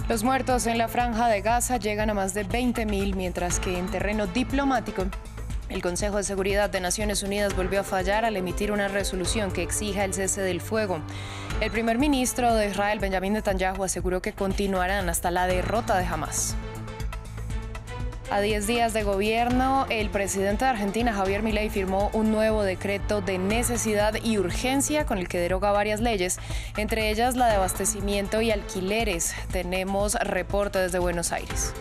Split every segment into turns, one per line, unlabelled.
Los muertos en la Franja de Gaza llegan a más de 20.000, mientras que en terreno diplomático, el Consejo de Seguridad de Naciones Unidas volvió a fallar al emitir una resolución que exija el cese del fuego. El primer ministro de Israel, Benjamín Netanyahu, aseguró que continuarán hasta la derrota de Hamás. A 10 días de gobierno, el presidente de Argentina, Javier Milei, firmó un nuevo decreto de necesidad y urgencia con el que deroga varias leyes, entre ellas la de abastecimiento y alquileres. Tenemos reporte desde Buenos Aires.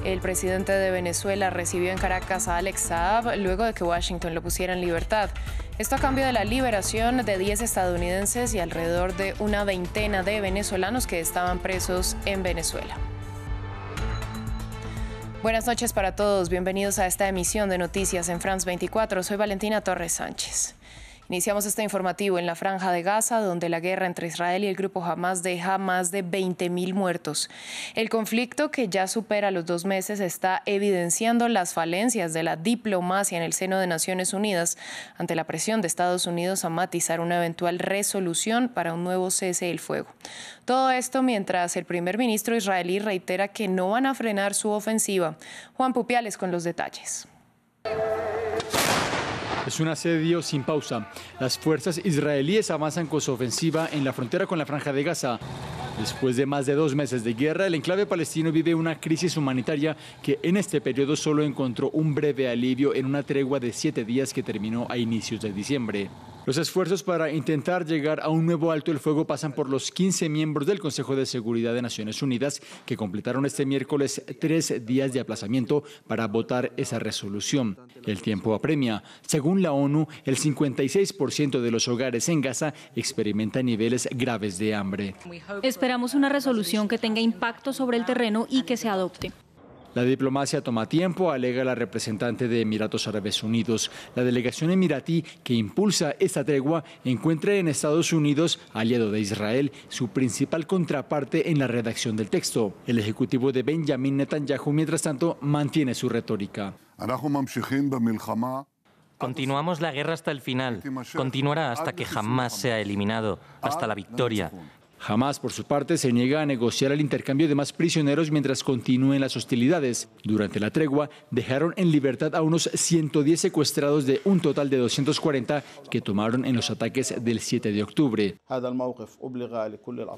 El presidente de Venezuela recibió en Caracas a Alex Saab luego de que Washington lo pusiera en libertad. Esto a cambio de la liberación de 10 estadounidenses y alrededor de una veintena de venezolanos que estaban presos en Venezuela. Buenas noches para todos, bienvenidos a esta emisión de Noticias en France 24. Soy Valentina Torres Sánchez. Iniciamos este informativo en la Franja de Gaza, donde la guerra entre Israel y el grupo Hamás deja más de 20.000 muertos. El conflicto, que ya supera los 2 meses, está evidenciando las falencias de la diplomacia en el seno de Naciones Unidas ante la presión de Estados Unidos a matizar una eventual resolución para un nuevo cese del fuego. Todo esto mientras el primer ministro israelí reitera que no van a frenar su ofensiva. Juan Pupiales con los detalles.
Es un asedio sin pausa. Las fuerzas israelíes avanzan con su ofensiva en la frontera con la Franja de Gaza. Después de más de 2 meses de guerra, el enclave palestino vive una crisis humanitaria que en este periodo solo encontró un breve alivio en una tregua de 7 días que terminó a inicios de diciembre. Los esfuerzos para intentar llegar a un nuevo alto el fuego pasan por los 15 miembros del Consejo de Seguridad de Naciones Unidas, que completaron este miércoles 3 días de aplazamiento para votar esa resolución. El tiempo apremia. Según la ONU, el 56% de los hogares en Gaza experimentan niveles graves de hambre.
Esperamos una resolución que tenga impacto sobre el terreno y que se adopte.
La diplomacia toma tiempo, alega la representante de Emiratos Árabes Unidos. La delegación emiratí que impulsa esta tregua encuentra en Estados Unidos, aliado de Israel, su principal contraparte en la redacción del texto. El ejecutivo de Benjamín Netanyahu, mientras tanto, mantiene su retórica.
Continuamos la guerra hasta el final. Continuará hasta que Hamás sea eliminado, hasta la victoria.
Hamás, por su parte, se niega a negociar el intercambio de más prisioneros mientras continúen las hostilidades. Durante la tregua, dejaron en libertad a unos 110 secuestrados de un total de 240 que tomaron en los ataques del 7 de octubre.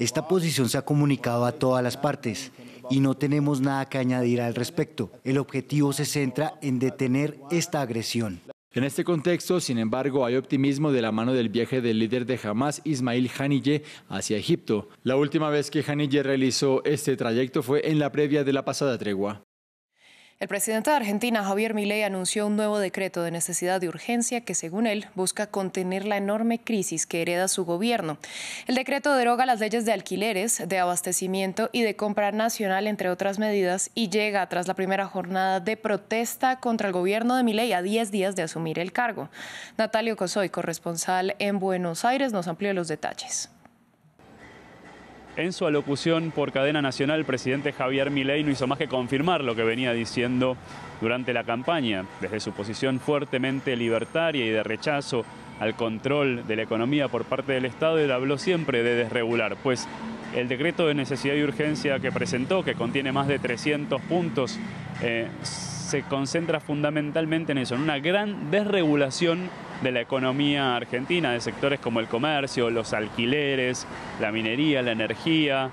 Esta posición se ha comunicado a todas las partes y no tenemos nada que añadir al respecto. El objetivo se centra en detener esta agresión.
En este contexto, sin embargo, hay optimismo de la mano del viaje del líder de Hamás, Ismail Haniyeh, hacia Egipto. La última vez que Haniyeh realizó este trayecto fue en la previa de la pasada tregua.
El presidente de Argentina, Javier Milei, anunció un nuevo decreto de necesidad y urgencia que, según él, busca contener la enorme crisis que hereda su gobierno. El decreto deroga las leyes de alquileres, de abastecimiento y de compra nacional, entre otras medidas, y llega tras la primera jornada de protesta contra el gobierno de Milei a 10 días de asumir el cargo. Natalio Cosoy, corresponsal en Buenos Aires, nos amplió los detalles.
En su alocución por cadena nacional, el presidente Javier Milei no hizo más que confirmar lo que venía diciendo durante la campaña. Desde su posición fuertemente libertaria y de rechazo al control de la economía por parte del Estado, él habló siempre de desregular, pues el decreto de necesidad y urgencia que presentó, que contiene más de 300 puntos, se concentra fundamentalmente en eso, en una gran desregulación de la economía argentina, de sectores como el comercio, los alquileres, la minería, la energía,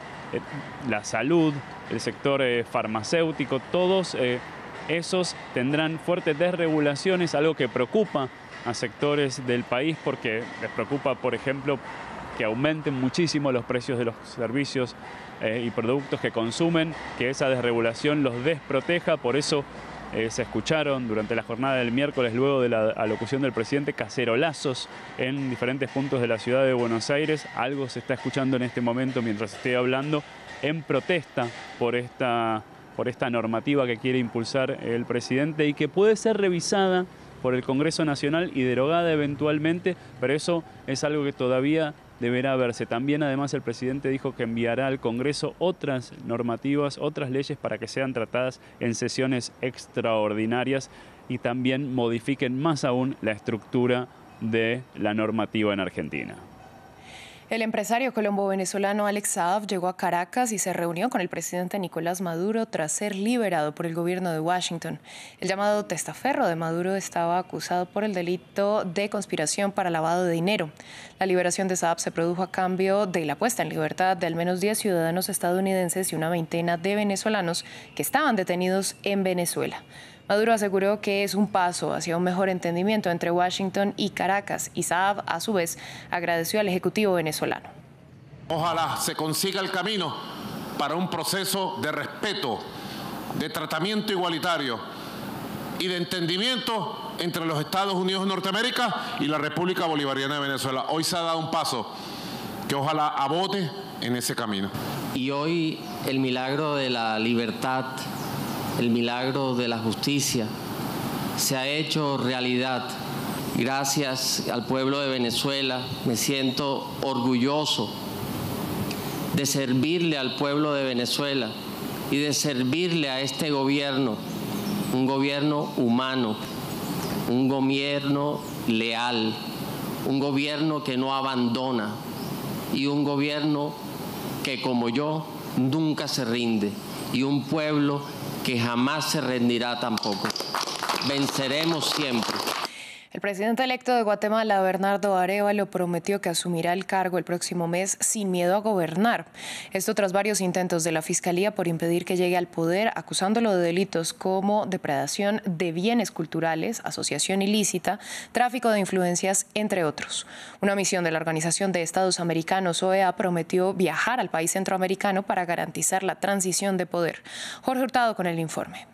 la salud, el sector farmacéutico. Todos esos tendrán fuertes desregulaciones, algo que preocupa a sectores del país porque les preocupa, por ejemplo, que aumenten muchísimo los precios de los servicios y productos que consumen, que esa desregulación los desproteja. Por eso se escucharon durante la jornada del miércoles, luego de la alocución del presidente, cacerolazos en diferentes puntos de la ciudad de Buenos Aires. Algo se está escuchando en este momento mientras estoy hablando, en protesta por esta normativa que quiere impulsar el presidente y que puede ser revisada por el Congreso Nacional y derogada eventualmente, pero eso es algo que todavía deberá verse. También, además, el presidente dijo que enviará al Congreso otras normativas, otras leyes para que sean tratadas en sesiones extraordinarias. y también modifiquen más aún la estructura de la normativa en Argentina.
El empresario colombo-venezolano Alex Saab llegó a Caracas y se reunió con el presidente Nicolás Maduro tras ser liberado por el gobierno de Washington. El llamado testaferro de Maduro estaba acusado por el delito de conspiración para lavado de dinero. La liberación de Saab se produjo a cambio de la puesta en libertad de al menos 10 ciudadanos estadounidenses y una veintena de venezolanos que estaban detenidos en Venezuela. Maduro aseguró que es un paso hacia un mejor entendimiento entre Washington y Caracas, y Saab, a su vez, agradeció al Ejecutivo venezolano.
Ojalá se consiga el camino para un proceso de respeto, de tratamiento igualitario y de entendimiento entre los Estados Unidos de Norteamérica y la República Bolivariana de Venezuela. Hoy se ha dado un paso que ojalá abote en ese camino.
Y hoy el milagro de la libertad, el milagro de la justicia se ha hecho realidad. Gracias al pueblo de Venezuela, me siento orgulloso de servirle al pueblo de Venezuela y de servirle a este gobierno, un gobierno humano, un gobierno leal, un gobierno que no abandona y un gobierno que, como yo, nunca se rinde, y un pueblo que jamás se rendirá tampoco. Venceremos siempre.
El presidente electo de Guatemala, Bernardo Arévalo, prometió que asumirá el cargo el próximo mes sin miedo a gobernar. Esto tras varios intentos de la Fiscalía por impedir que llegue al poder, acusándolo de delitos como depredación de bienes culturales, asociación ilícita, tráfico de influencias, entre otros. Una misión de la Organización de Estados Americanos, OEA, prometió viajar al país centroamericano para garantizar la transición de poder. Jorge Hurtado con el informe.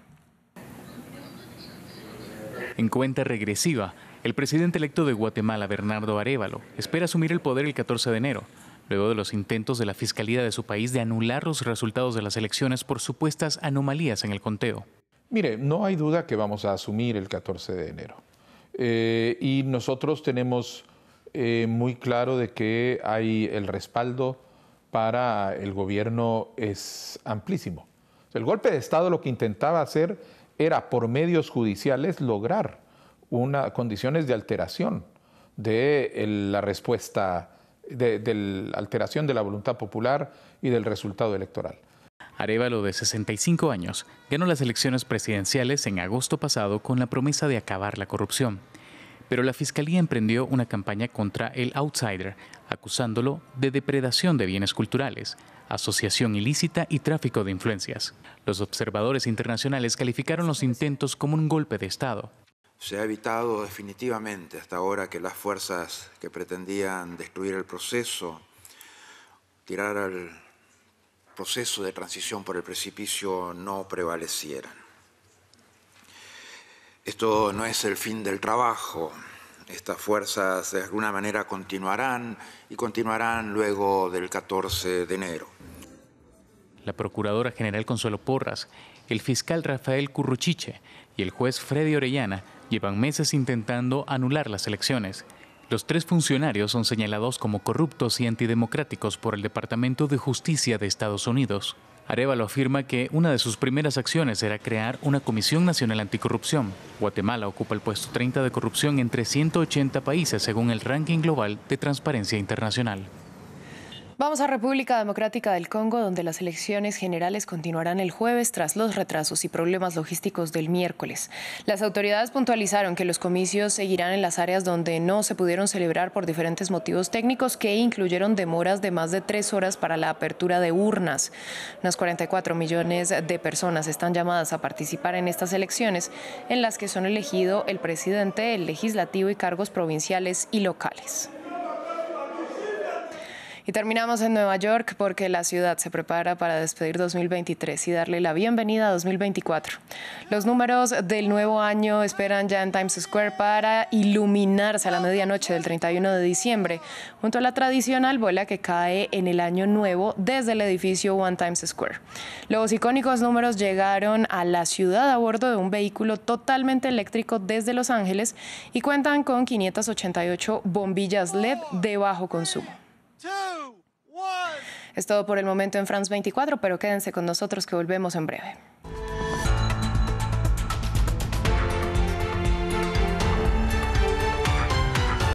En cuenta regresiva, el presidente electo de Guatemala, Bernardo Arévalo, espera asumir el poder el 14 de enero, luego de los intentos de la Fiscalía de su país de anular los resultados de las elecciones por supuestas anomalías en el conteo.
Mire, no hay duda que vamos a asumir el 14 de enero. Y nosotros tenemos muy claro de que hay el respaldo para el gobierno es amplísimo. El golpe de Estado lo que intentaba hacer era, por medios judiciales, lograr condiciones de alteración de la respuesta, de la alteración de la voluntad popular y del resultado electoral.
Arévalo, de 65 años, ganó las elecciones presidenciales en agosto pasado con la promesa de acabar la corrupción. Pero la Fiscalía emprendió una campaña contra el outsider, acusándolo de depredación de bienes culturales, asociación ilícita y tráfico de influencias. Los observadores internacionales calificaron los intentos como un golpe de Estado.
Se ha evitado definitivamente hasta ahora que las fuerzas que pretendían destruir el proceso, tirar al proceso de transición por el precipicio, no prevalecieran. Esto no es el fin del trabajo. Estas fuerzas de alguna manera continuarán y continuarán luego del 14 de enero.
La Procuradora General Consuelo Porras, el fiscal Rafael Curruchiche y el juez Freddy Orellana llevan meses intentando anular las elecciones. Los tres funcionarios son señalados como corruptos y antidemocráticos por el Departamento de Justicia de Estados Unidos. Arévalo afirma que una de sus primeras acciones era crear una Comisión Nacional Anticorrupción. Guatemala ocupa el puesto 30 de corrupción entre 180 países según el ranking global de Transparencia Internacional.
Vamos a República Democrática del Congo, donde las elecciones generales continuarán el jueves tras los retrasos y problemas logísticos del miércoles. Las autoridades puntualizaron que los comicios seguirán en las áreas donde no se pudieron celebrar por diferentes motivos técnicos que incluyeron demoras de más de 3 horas para la apertura de urnas. Unas 44 millones de personas están llamadas a participar en estas elecciones, en las que son elegidos el presidente, el legislativo y cargos provinciales y locales. Y terminamos en Nueva York porque la ciudad se prepara para despedir 2023 y darle la bienvenida a 2024. Los números del nuevo año esperan ya en Times Square para iluminarse a la medianoche del 31 de diciembre, junto a la tradicional bola que cae en el año nuevo desde el edificio One Times Square. Los icónicos números llegaron a la ciudad a bordo de un vehículo totalmente eléctrico desde Los Ángeles y cuentan con 588 bombillas LED de bajo consumo. Es todo por el momento en France 24, pero quédense con nosotros que volvemos en breve.